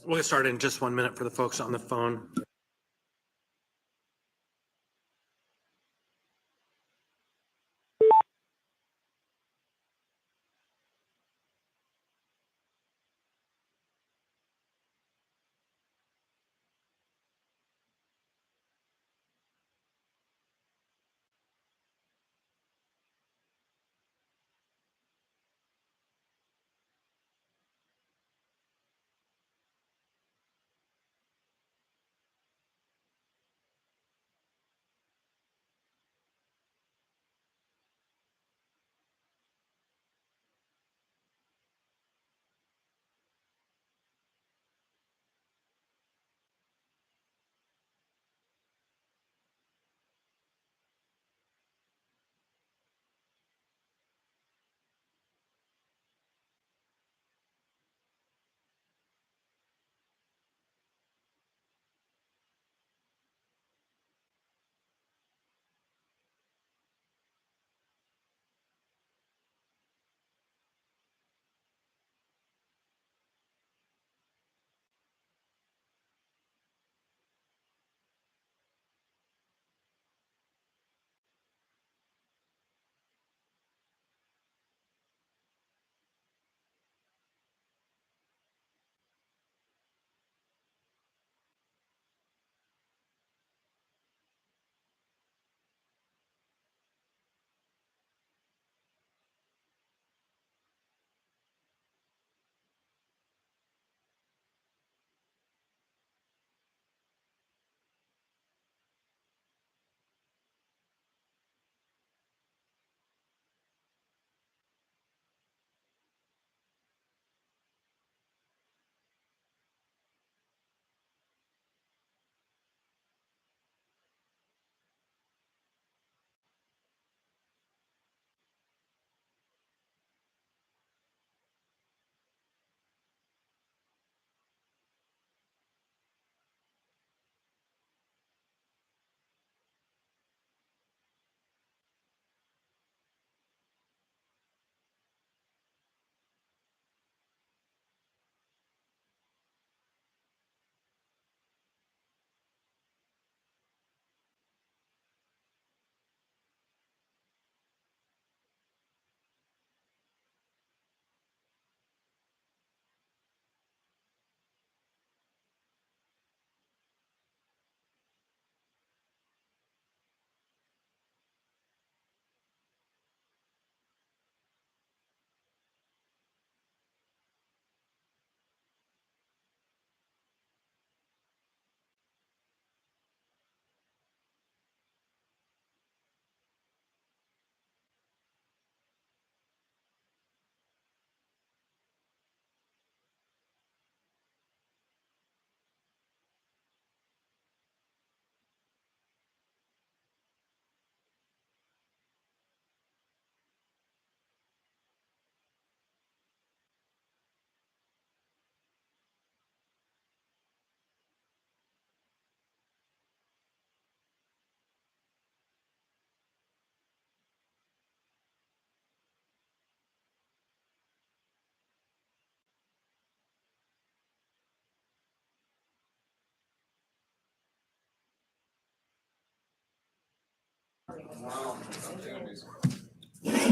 We'll get started in just 1 minute for the folks on the phone.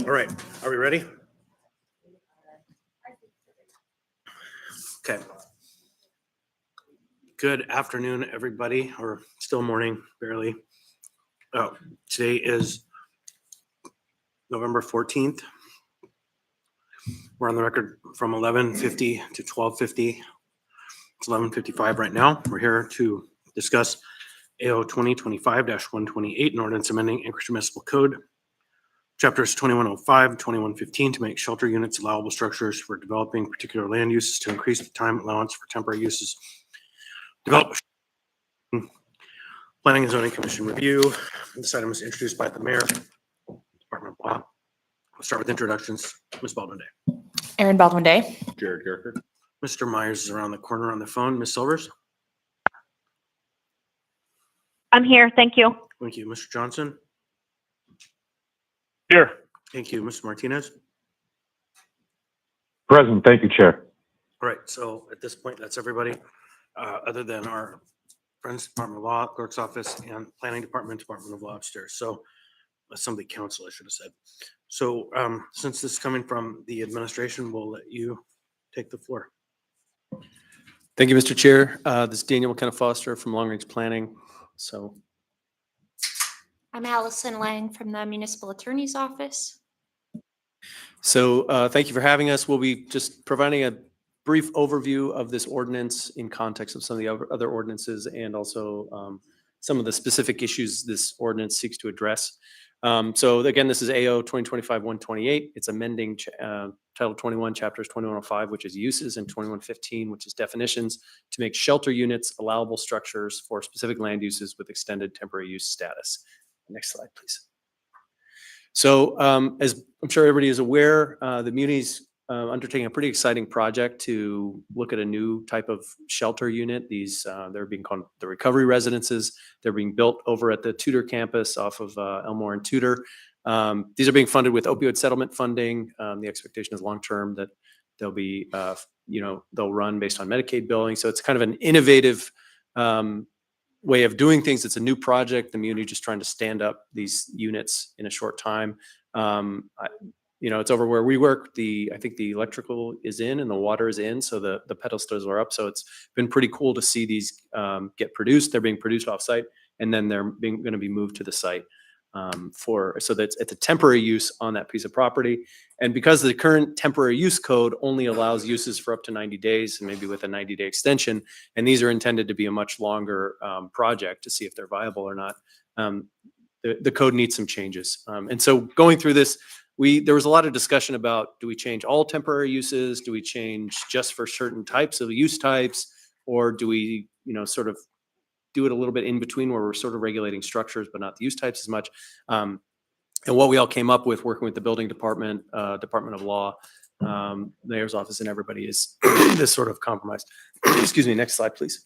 All right, are we ready? Okay. Good afternoon, everybody, or still morning, barely. Oh, today is November 14th. We're on the record from 11:50 to 12:50. It's 11:55 right now. We're here to discuss AO 2025-128, an ordinance amending Anchorage Municipal Code, chapters 2105, 2115 to make shelter units allowable structures for developing particular land uses to increase the time allowance for temporary uses. Develop Planning and Zoning Commission review. This item is introduced by the Mayor, Department of Law. We'll start with introductions. Ms. Baldwin Day. Aaron Baldwin Day. Jared Garker. Mr. Myers is around the corner on the phone. Ms. Silvers. I'm here. Thank you. Thank you. Mr. Johnson. Here. Thank you. Mr. Martinez. Present. Thank you, Chair. All right. So at this point, that's everybody. other than our Friends Department of Law, Clerk's Office, and Planning Department, Department of Law upstairs. So Assembly Council, I should have said. So since this is coming from the administration, we'll let you take the floor. Thank you, Mr. Chair. This is Daniel McKenna Foster from Long Range Planning. So, I'm Allison Lang from the Municipal Attorney's Office. thank you for having us. We'll be just providing a brief overview of this ordinance in context of some of the other ordinances and also some of the specific issues this ordinance seeks to address. So again, this is AO 2025-128. It's amending Title 21, Chapters 2105, which is uses, and 2115, which is definitions, to make shelter units allowable structures for specific land uses with extended temporary use status. Next slide, please. So as I'm sure everybody is aware, the muni's undertaking a pretty exciting project to look at a new type of shelter unit. These they're being called the recovery residences. They're being built over at the Tudor campus off of Elmore and Tudor. These are being funded with opioid settlement funding. The expectation is long term that they'll be, they'll run based on Medicaid billing. So it's kind of an innovative way of doing things. It's a new project. The Muni just trying to stand up these units in a short time. It's over where we work. I think the electrical is in and the water is in, so the pedestals are up. So it's been pretty cool to see these get produced. They're being produced offsite, and then they're going to be moved to the site so that it's a temporary use on that piece of property. And because the current temporary use code only allows uses for up to 90 days, and maybe with a 90-day extension, and these are intended to be a much longer project to see if they're viable or not, the code needs some changes. And so going through this, there was a lot of discussion about, do we change all temporary uses? Do we change just for certain types of use types? Or do we, sort of do it a little bit in between where we're sort of regulating structures, but not the use types as much? And what we all came up with working with the building department, Department of Law, mayor's office, and everybody is this sort of compromise. Excuse me, next slide, please.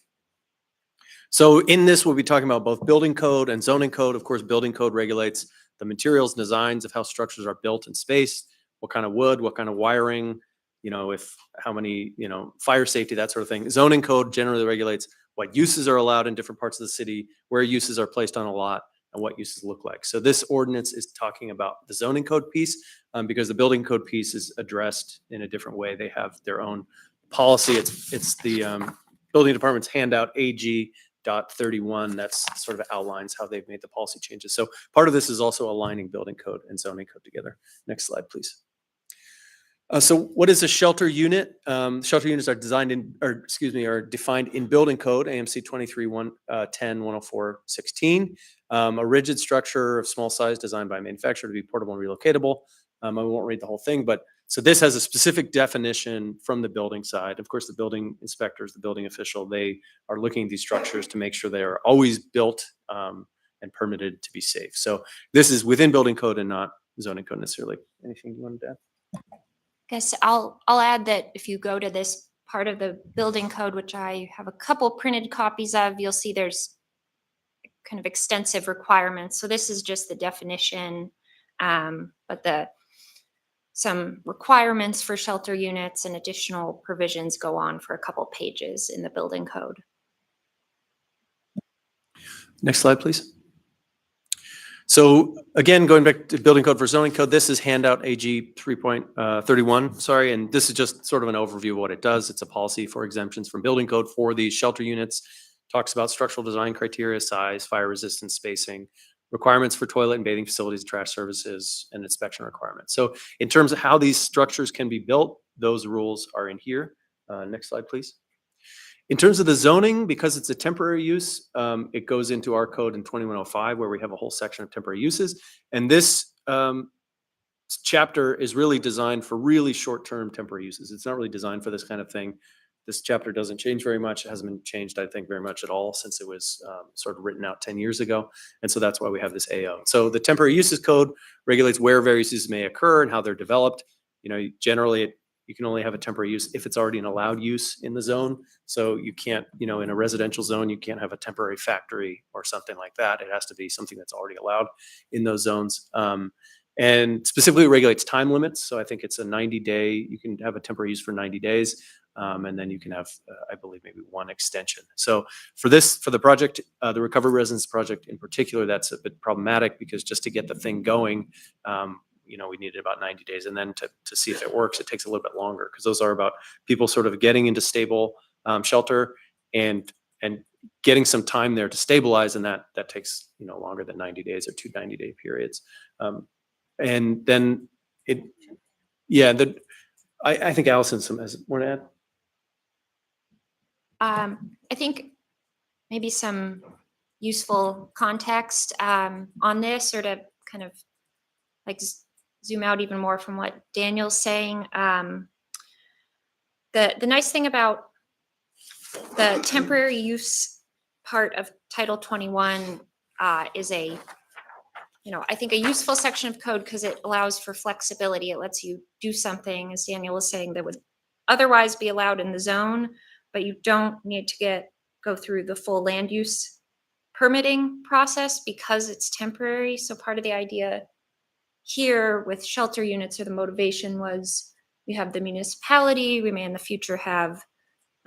So in this, we'll be talking about both building code and zoning code. Of course, building code regulates the materials, designs of how structures are built and spaced, what kind of wood, what kind of wiring, how many, fire safety, that sort of thing. Zoning code generally regulates what uses are allowed in different parts of the city, where uses are placed on a lot, and what uses look like. So this ordinance is talking about the zoning code piece because the building code piece is addressed in a different way. They have their own policy. It's the building department's handout AG .31 that's sort of outlines how they've made the policy changes. So part of this is also aligning building code and zoning code together. Next slide, please. So what is a shelter unit? Shelter units are defined in building code, AMC 23-110-104-16. A rigid structure of small size designed by a manufacturer to be portable and relocatable. I won't read the whole thing, but so this has a specific definition from the building side. Of course, the building inspectors, the building official, they are looking at these structures to make sure they are always built and permitted to be safe. So this is within building code and not zoning code necessarily. Anything you wanted to add? I guess I'll add that if you go to this part of the building code, which I have a couple printed copies of, you'll see there's kind of extensive requirements. So this is just the definition, but some requirements for shelter units and additional provisions go on for a couple pages in the building code. Next slide, please. So again, going back to building code for zoning code, this is handout AG 3.31, and this is just sort of an overview of what it does. It's a policy for exemptions from building code for these shelter units. Talks about structural design criteria, size, fire resistance, spacing, requirements for toilet and bathing facilities, trash services, and inspection requirements. So in terms of how these structures can be built, those rules are in here. Next slide, please. In terms of the zoning, because it's a temporary use, it goes into our code in 2105, where we have a whole section of temporary uses. And this chapter is really designed for really short-term temporary uses. It's not really designed for this kind of thing. This chapter doesn't change very much. It hasn't been changed, I think, very much at all since it was sort of written out 10 years ago. And so that's why we have this AO. So the temporary uses code regulates where various uses may occur and how they're developed. Generally, you can only have a temporary use if it's already an allowed use in the zone. So you can't, in a residential zone, you can't have a temporary factory or something like that. It has to be something that's already allowed in those zones. And specifically regulates time limits. So I think it's a 90-day, you can have a temporary use for 90 days. And then you can have, I believe, maybe one extension. So for the project, the Recovery Residence project in particular, that's a bit problematic because just to get the thing going, we needed about 90 days. And then to see if it works, it takes a little bit longer because those are about people sort of getting into stable shelter and getting some time there to stabilize. And that takes, longer than 90 days or 2 90-day periods. And then I think Allison has more to add. I think maybe some useful context on this, or to kind of like zoom out even more from what Daniel's saying. The nice thing about the temporary use part of Title 21 is I think a useful section of code because it allows for flexibility. It lets you do something, as Daniel was saying, that would otherwise be allowed in the zone, but you don't need to go through the full land use permitting process because it's temporary. So part of the idea here with shelter units, or the motivation, was we have the municipality, we may in the future have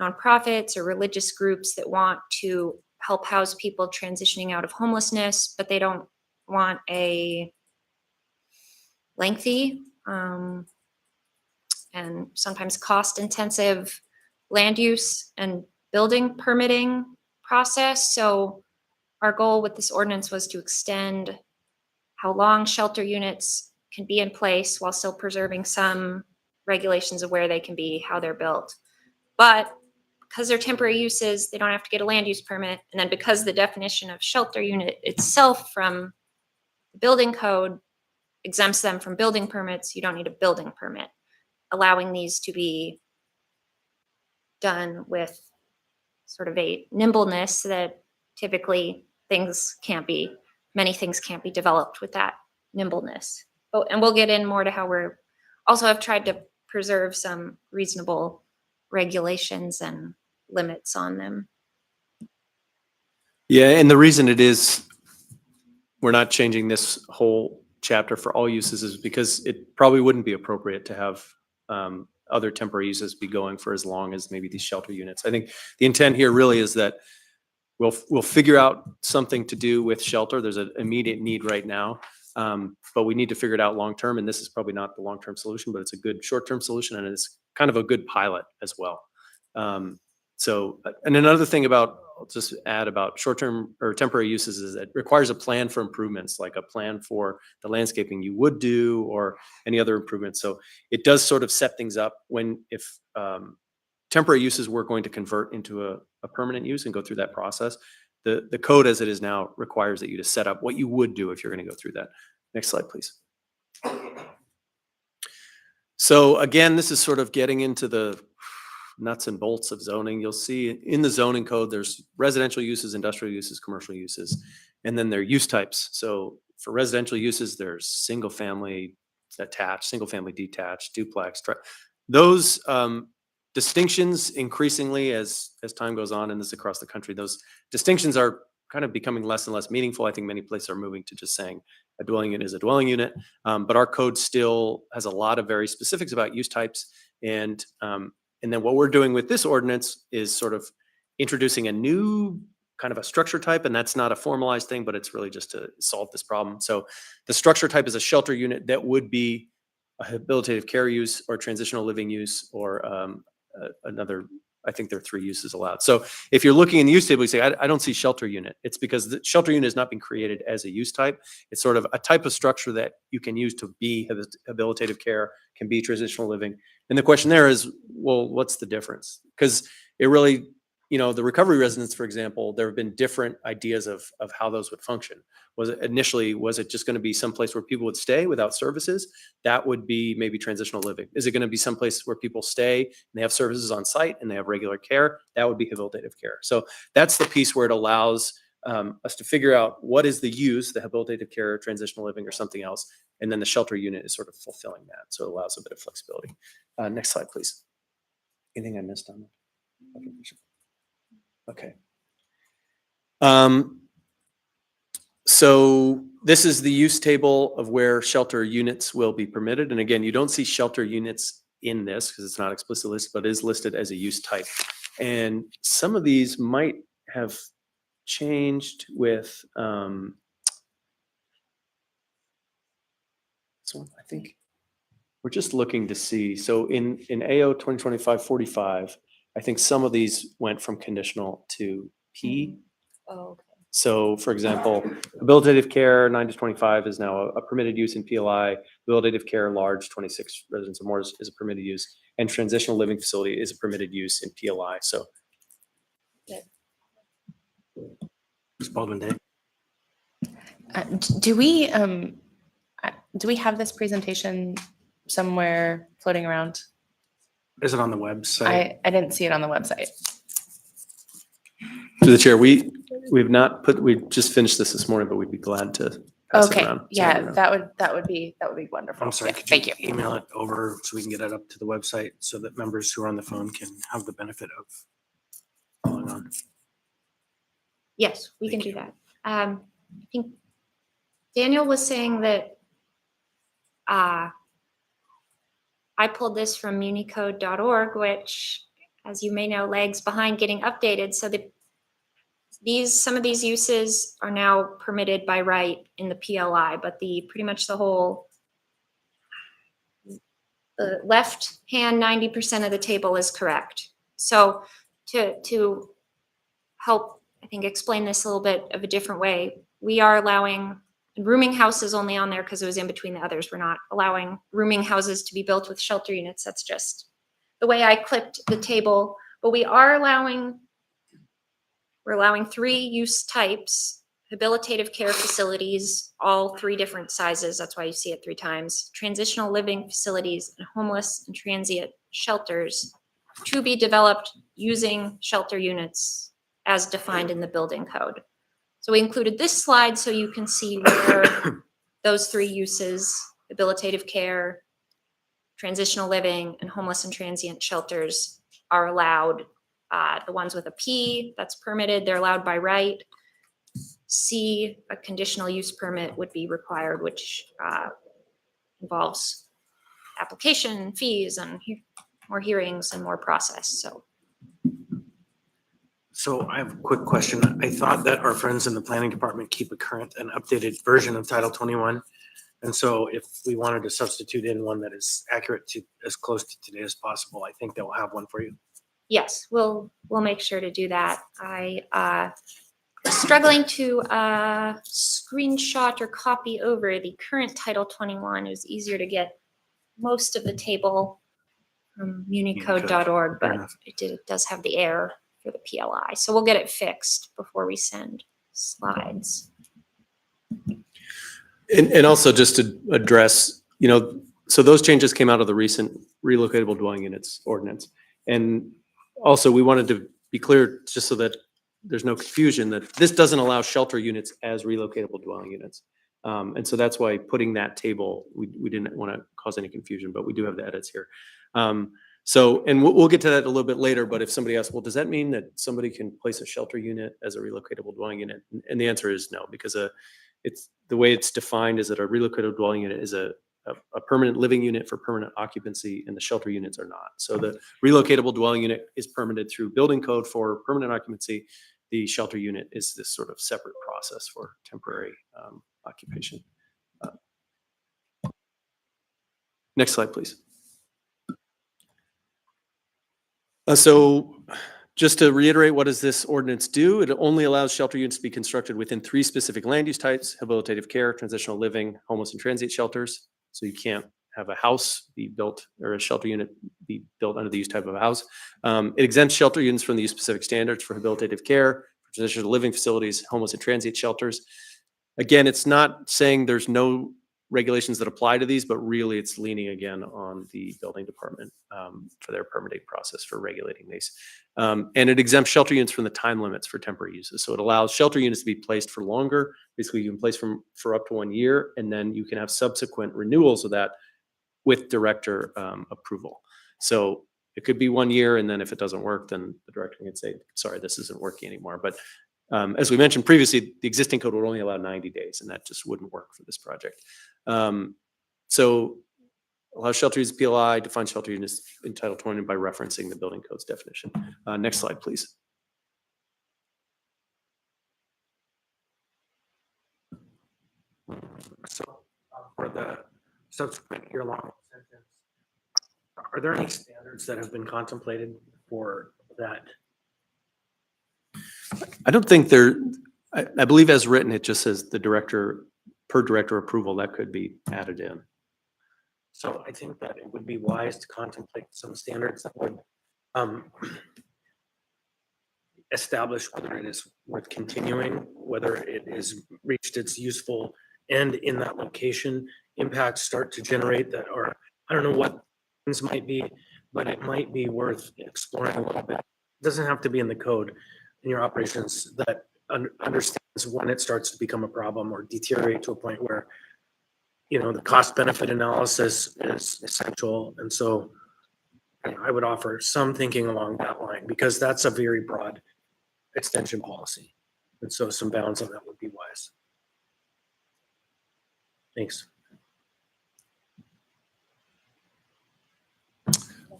nonprofits or religious groups that want to help house people transitioning out of homelessness, but they don't want a lengthy and sometimes cost-intensive land use and building permitting process. So our goal with this ordinance was to extend how long shelter units can be in place while still preserving some regulations of where they can be, how they're built. But because they're temporary uses, they don't have to get a land use permit. And then because the definition of shelter unit itself from the building code exempts them from building permits, you don't need a building permit, allowing these to be done with sort of a nimbleness that typically many things can't be developed with that nimbleness. Oh, and we'll get in more to how we're also have tried to preserve some reasonable regulations and limits on them. Yeah, and the reason we're not changing this whole chapter for all uses is because it probably wouldn't be appropriate to have other temporary uses be going for as long as maybe these shelter units. I think the intent here really is that we'll figure out something to do with shelter. There's an immediate need right now, but we need to figure it out long term. And this is probably not the long term solution, but it's a good short term solution, and it's kind of a good pilot as well. And another thing I'll just add about short-term or temporary uses is that it requires a plan for improvements, like a plan for the landscaping you would do or any other improvements. So it does sort of set things up if temporary uses were going to convert into a permanent use and go through that process. The code as it is now requires that you to set up what you would do if you're going to go through that. Next slide, please. So again, this is sort of getting into the nuts and bolts of zoning. You'll see in the zoning code, there's residential uses, industrial uses, commercial uses, and then there are use types. So for residential uses, there's single family attached, single family detached, duplex. Those distinctions increasingly as time goes on, and this is across the country, those distinctions are kind of becoming less and less meaningful. I think many places are moving to just saying a dwelling unit is a dwelling unit, but our code still has a lot of very specifics about use types. And then what we're doing with this ordinance is sort of introducing a new kind of a structure type, and that's not a formalized thing, but it's really just to solve this problem. So the structure type is a shelter unit that would be a habilitative care use or transitional living use or another. I think there are 3 uses allowed. So if you're looking in the use table, you say, I don't see shelter unit. It's because the shelter unit has not been created as a use type. It's sort of a type of structure that you can use to be habilitative care, can be transitional living. And the question there is, well, what's the difference? Because it really, the recovery residence, for example, there have been different ideas of how those would function. Was it just going to be someplace where people would stay without services? That would be maybe transitional living. Is it going to be someplace where people stay and they have services on site and they have regular care? That would be habilitative care. So that's the piece where it allows us to figure out what is the use, the habilitative care, transitional living, or something else. And then the shelter unit is sort of fulfilling that. So it allows a bit of flexibility. Next slide, please. Anything I missed on that? Okay. So this is the use table of where shelter units will be permitted. And again, you don't see shelter units in this because it's not explicitly listed, but is listed as a use type. And some of these might have changed with, so I think we're just looking to see. So in AO 2025-45, I think some of these went from conditional to P. Oh, okay. So for example, habilitative care 9 to 25 is now a permitted use in PLI. Habilitative care large 26 residents or more is a permitted use, and transitional living facility is a permitted use in PLI. So Ms. Baldwin Day. Do we have this presentation somewhere floating around? Is it on the website? I didn't see it on the website. to the chair, we just finished this morning, but we'd be glad to pass it Okay, around. yeah, that would be wonderful. I'm sorry, Yeah, could thank you you. email it over so we can get it up to the website so that members who are on the phone can have the benefit of following on? Yes, we can Thank do that. I think Daniel was saying that I pulled this from municode.org, which, as you may know, lags behind getting updated. So some of these uses are now permitted by right in the PLI, but pretty much the left hand 90% of the table is correct. So to help, I think, explain this a little bit of a different way, we are allowing rooming houses only on there because it was in between the others. We're not allowing rooming houses to be built with shelter units. That's just the way I clipped the table. But we're allowing 3 use types: habilitative care facilities, all 3 different sizes. That's why you see it 3 times. Transitional living facilities and homeless and transient shelters to be developed using shelter units as defined in the building code. So we included this slide so you can see where those 3 uses, habilitative care, transitional living, and homeless and transient shelters, are allowed. The ones with a P, that's permitted, they're allowed by right. C, a conditional use permit would be required, which involves application fees and more hearings and more process. So I have a quick question. I thought that our friends in the planning department keep a current and updated version of Title 21. And so if we wanted to substitute in one that is accurate to as close to today as possible, I think they'll have one for you. Yes, we'll make sure to do that. I struggling to screenshot or copy over the current Title 21. It was easier to get most of the table from municode.org, Fair but enough. it does have the error for the PLI. So we'll get it fixed before we send slides. And also just to address, so those changes came out of the recent relocatable dwelling units ordinance. And also we wanted to be clear, just so that there's no confusion, that this doesn't allow shelter units as relocatable dwelling units. And so that's why putting that table, we didn't want to cause any confusion, but we do have the edits here. And we'll get to that a little bit later, but if somebody asks, well, does that mean that somebody can place a shelter unit as a relocatable dwelling unit? And the answer is no, because it's the way it's defined is that a relocatable dwelling unit is a permanent living unit for permanent occupancy, and the shelter units are not. So the relocatable dwelling unit is permitted through building code for permanent occupancy. The shelter unit is this sort of separate process for temporary occupation. Next slide, please. So just to reiterate, what does this ordinance do? It only allows shelter units to be constructed within 3 specific land use types: habilitative care, transitional living, homeless and transient shelters. So you can't have a house be built or a shelter unit be built under the use type of a house. It exempts shelter units from the use specific standards for habilitative care, for transitional living facilities, homeless and transient shelters. Again, it's not saying there's no regulations that apply to these, but really it's leaning again on the building department for their permitting process for regulating these. And it exempts shelter units from the time limits for temporary uses. So it allows shelter units to be placed for longer. Basically, you can place for up to 1 year, and then you can have subsequent renewals of that with director approval. So it could be 1 year, and then if it doesn't work, then the director can say, sorry, this isn't working anymore. But as we mentioned previously, the existing code would only allow 90 days, and that just wouldn't work for this project. So allows shelter use PLI, define shelter units in Title 20 by referencing the building code's definition. Next slide, please. So for the subsequent year-long sentence, are there any standards that have been contemplated for that? I don't think there, I believe as written, it just says the director, per director approval, that could be added in. So I think that it would be wise to contemplate some standards that would establish whether it is worth continuing, whether it is reached its useful end in that location, impacts start to generate that, or I don't know what things might be, but it might be worth exploring a little bit. It doesn't have to be in the code in your operations that understands when it starts to become a problem or deteriorate to a point where, you know, the cost benefit analysis is essential. And so I would offer some thinking along that line because that's a very broad extension policy. And so some bounds on that would be wise. Thanks.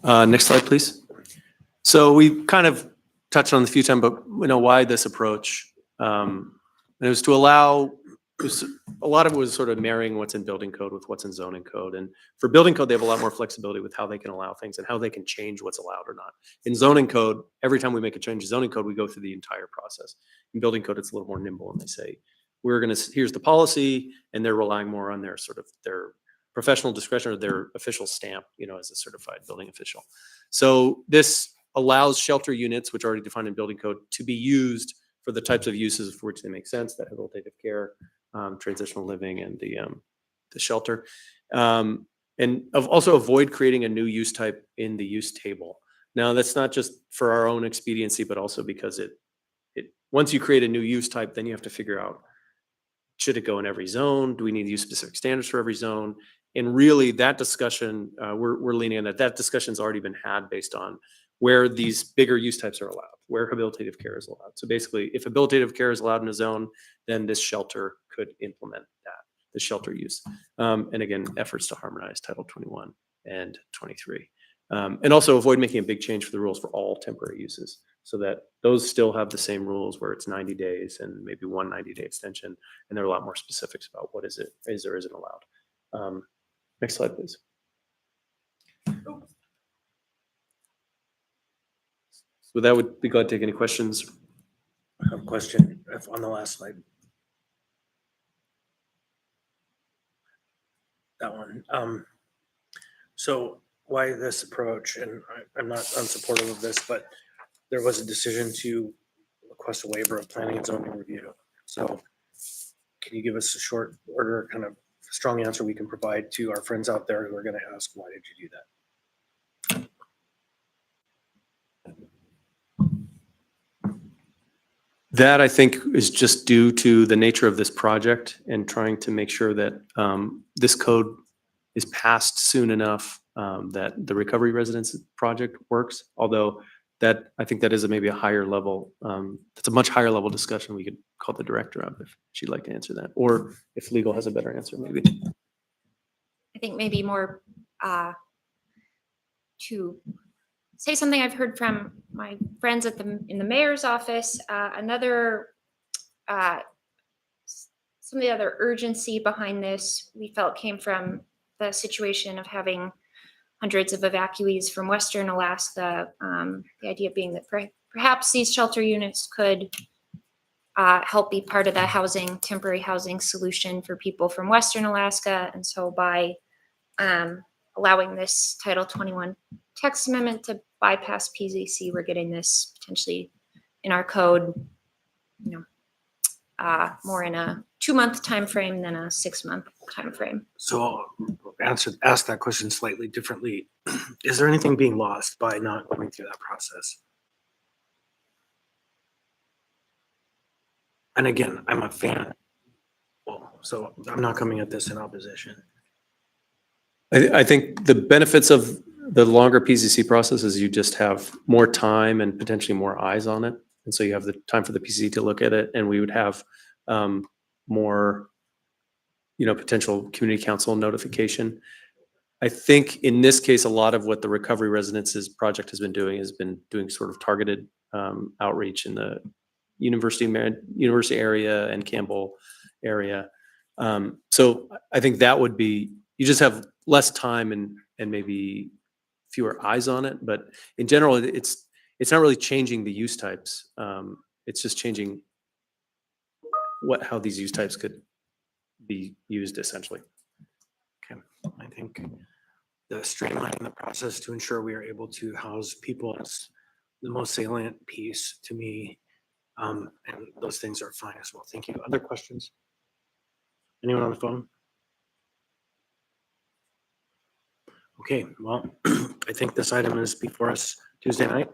Next slide, please. So we kind of touched on it a few times, but you know, why this approach? And it was to allow, a lot of it was sort of marrying what's in building code with what's in zoning code. And for building code, they have a lot more flexibility with how they can allow things and how they can change what's allowed or not. In zoning code, every time we make a change in zoning code, we go through the entire process. In building code, it's a little more nimble and they say, we're going to, here's the policy, and they're relying more on their sort of their professional discretion or their official stamp, you know, as a certified building official. So this allows shelter units, which are already defined in building code, to be used for the types of uses for which they make sense, that habilitative care, transitional living, and the shelter. And also avoid creating a new use type in the use table. Now, that's not just for our own expediency, but also because it once you create a new use type, then you have to figure out, should it go in every zone? Do we need to use specific standards for every zone? And really that discussion, we're leaning on that discussion's already been had based on where these bigger use types are allowed, where habilitative care is allowed. So basically, if habilitative care is allowed in a zone, then this shelter could implement that, the shelter use. And again, efforts to harmonize Title 21 and 23. And also avoid making a big change for the rules for all temporary uses, so that those still have the same rules where it's 90 days and maybe one 90-day extension. And there are a lot more specifics about what is or isn't allowed. Next slide, please. So that would be glad to take any questions. I have a question on the last slide. That one. So why this approach? And I'm not unsupportive of this, but there was a decision to request a waiver of planning and zoning review. So can you give us a short order, kind of strong answer we can provide to our friends out there who are going to ask, why did you do that? That, I think, is just due to the nature of this project and trying to make sure that this code is passed soon enough that the recovery residence project works. Although that, I think that is maybe a higher level, it's a much higher level discussion. We could call the director up if she'd like to answer that, or if legal has a better answer, maybe. I think maybe more to say something I've heard from my friends in the mayor's office. Some of the other urgency behind this we felt came from the situation of having hundreds of evacuees from Western Alaska. The idea being that perhaps these shelter units could help be part of the temporary housing solution for people from Western Alaska. And so by allowing this Title 21 text amendment to bypass PZC, we're getting this potentially in our code, more in a 2-month time frame than a 6-month time frame. So I'll ask that question slightly differently. Is there anything being lost by not going through that process? And again, I'm a fan. Well, so I'm not coming at this in opposition. I think the benefits of the longer PCC process is you just have more time and potentially more eyes on it. And so you have the time for the PCC to look at it, and we would have more, potential community council notification. I think in this case, a lot of what the Recovery Residences project has been doing sort of targeted outreach in the university area and Campbell area. So I think that would be, you just have less time and maybe fewer eyes on it. But in general, it's not really changing the use types. It's just changing how these use types could be used essentially. Okay, I think the streamlining the process to ensure we are able to house people is the most salient piece to me. And those things are fine as well. Thank you. Other questions? Anyone on the phone? Okay, well, I think this item is before us Tuesday night.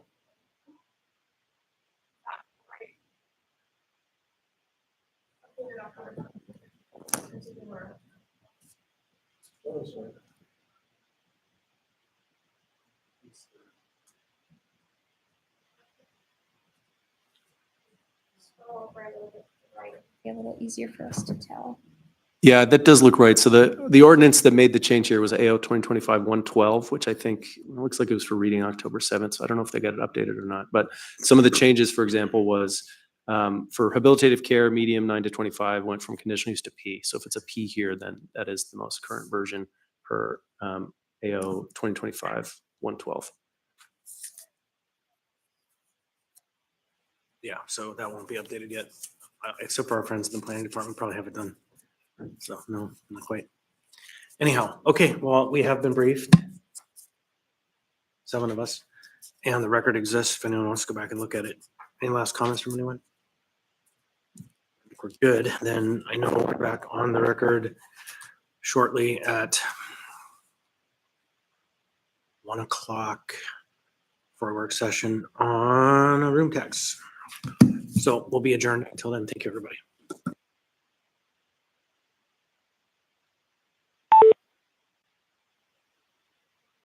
Be a little easier for us to tell. Yeah, that does look right. So the ordinance that made the change here was AO 2025-112, which I think looks like it was for reading October 7th. So I don't know if they got it updated or not. But some of the changes, for example, was for habilitative care, medium 9 to 25 went from conditional use to P. So if it's a P here, then that is the most current version per AO 2025-112. Yeah, so that won't be updated yet, except for our friends in the planning department probably have it done. So no, not quite. Anyhow, okay, well, we have been briefed. 7 of us, and the record exists if anyone wants to go back and look at it. Any last comments from anyone? I think we're good. Then I know we're back on the record shortly at 1 o'clock for a work session on a room tax. So we'll be adjourned until then. Thank you, everybody.